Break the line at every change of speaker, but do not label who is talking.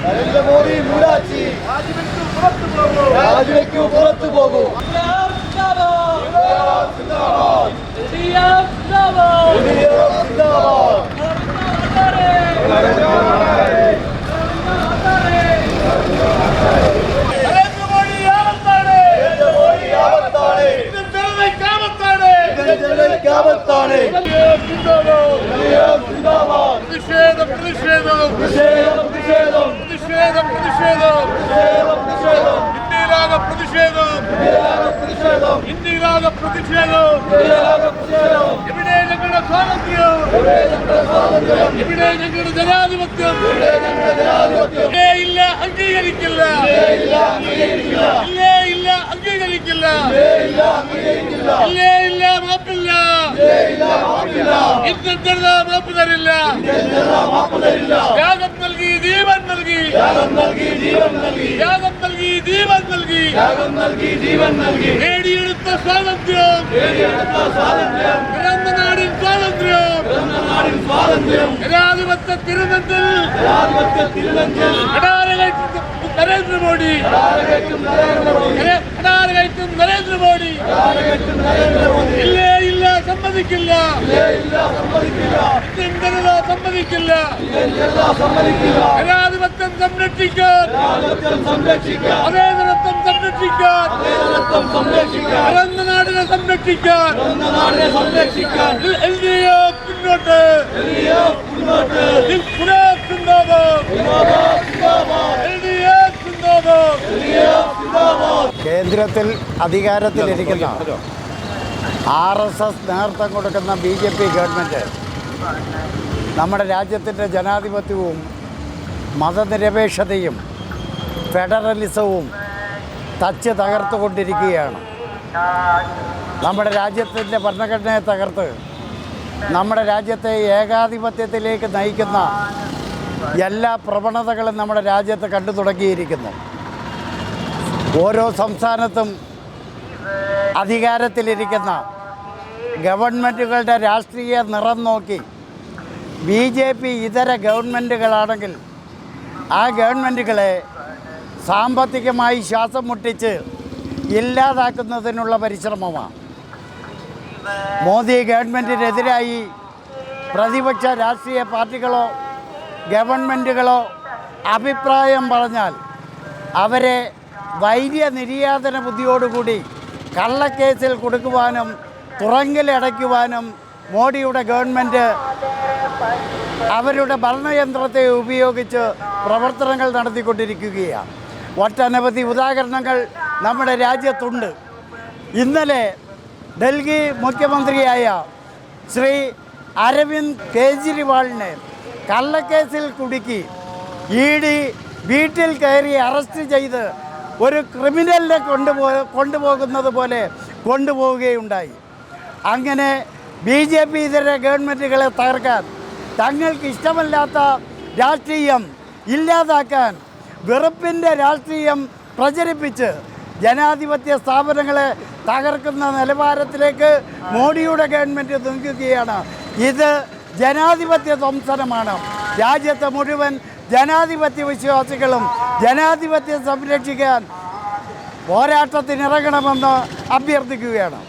നരേന്ദ്രമോദി മൂരാച്ചി രാജിവെക്കൂ, പുറത്തു പോകൂ.
ഇവിടെ ഞങ്ങളുടെ സ്വാതന്ത്ര്യം, ഇവിടെ ഞങ്ങളുടെ ജനാധിപത്യം ഇല്ല, അംഗീകരിക്കില്ല, ഇല്ലേ ഇല്ല, അംഗീകരിക്കില്ല, ഇല്ലേ ഇല്ല, മാപ്പില്ല, ഇന്ത്യൻ ജനത മാപ്പ് തരില്ല. ത്യാഗം നൽകി ജീവൻ നൽകി, ത്യാഗം നൽകി ജീവൻ നൽകി നേടിയെടുത്ത സ്വാതന്ത്ര്യം, പിറന്ന നാടിൻ സ്വാതന്ത്ര്യം, ജനാധിപത്യ തിരുനെഞ്ചിൽ നരേന്ദ്രമോദി, നരേന്ദ്രമോദി ഇല്ലേ ഇല്ല, സമ്മതിക്കില്ല, ജനത സമ്മതിക്കില്ല. ജനാധിപത്യം സംരക്ഷിക്കാൻ, അതേതരത്വം സംരക്ഷിക്കാൻ, പിറന്ന നാടിനെ സംരക്ഷിക്കാൻ LDF മുന്നോട്ട്,
കേന്ദ്രത്തിൽ അധികാരത്തിലിരിക്കുന്ന RSS നേതൃത്വം കൊടുക്കുന്ന BJP ഗവൺമെൻറ് നമ്മുടെ രാജ്യത്തിൻ്റെ ജനാധിപത്യവും മതനിരപേക്ഷതയും ഫെഡറലിസവും തച്ച് തകർത്തുകൊണ്ടിരിക്കുകയാണ്. നമ്മുടെ രാജ്യത്തിൻ്റെ ഭരണഘടനയെ തകർത്ത് നമ്മുടെ രാജ്യത്തെ ഏകാധിപത്യത്തിലേക്ക് നയിക്കുന്ന എല്ലാ പ്രവണതകളും നമ്മുടെ രാജ്യത്ത് കണ്ടു തുടങ്ങിയിരിക്കുന്നു. ഓരോ സംസ്ഥാനത്തും അധികാരത്തിലിരിക്കുന്ന ഗവൺമെൻറ്റുകളുടെ രാഷ്ട്രീയ നിറം നോക്കി BJP ഇതര ഗവൺമെൻറ്റുകളാണെങ്കിൽ ആ ഗവൺമെൻറ്റുകളെ സാമ്പത്തികമായി ശ്വാസം മുട്ടിച്ച് ഇല്ലാതാക്കുന്നതിനുള്ള പരിശ്രമമാണ്. മോദി ഗവൺമെൻറ്റിനെതിരായി പ്രതിപക്ഷ രാഷ്ട്രീയ പാർട്ടികളോ ഗവൺമെൻറ്റുകളോ അഭിപ്രായം പറഞ്ഞാൽ അവരെ വൈര്യ നിര്യാതന ബുദ്ധിയോടുകൂടി കള്ളക്കേസിൽ കൊടുക്കുവാനും തുറങ്കിലടയ്ക്കുവാനും മോഡിയുടെ ഗവൺമെൻറ് അവരുടെ ഭരണയന്ത്രത്തെ ഉപയോഗിച്ച് പ്രവർത്തനങ്ങൾ നടത്തിക്കൊണ്ടിരിക്കുകയാണ്. ഒട്ടനവധി ഉദാഹരണങ്ങൾ നമ്മുടെ രാജ്യത്തുണ്ട്. ഇന്നലെ ഡൽഹി മുഖ്യമന്ത്രിയായ ശ്രീ അരവിന്ദ് കെജ്രിവാളിനെ കള്ളക്കേസിൽ കുടുക്കി ED വീട്ടിൽ കയറി അറസ്റ്റ് ചെയ്ത് ഒരു ക്രിമിനലിനെ കൊണ്ടുപോകുന്നത് പോലെ കൊണ്ടുപോവുകയുണ്ടായി. അങ്ങനെ BJP ഇതര ഗവൺമെൻറ്റുകളെ തകർക്കാൻ, തങ്ങൾക്ക് ഇഷ്ടമല്ലാത്ത രാഷ്ട്രീയം ഇല്ലാതാക്കാൻ, വെറുപ്പിൻ്റെ രാഷ്ട്രീയം പ്രചരിപ്പിച്ച് ജനാധിപത്യ സ്ഥാപനങ്ങളെ തകർക്കുന്ന നിലവാരത്തിലേക്ക് മോഡിയുടെ ഗവൺമെൻറ് നീങ്ങുകയാണ്. ഇത് ജനാധിപത്യ ധ്വംസനമാണ്. രാജ്യത്തെ മുഴുവൻ ജനാധിപത്യ വിശ്വാസികളും ജനാധിപത്യം സംരക്ഷിക്കാൻ പോരാട്ടത്തിനിറങ്ങണമെന്ന് അഭ്യർത്ഥിക്കുകയാണ്.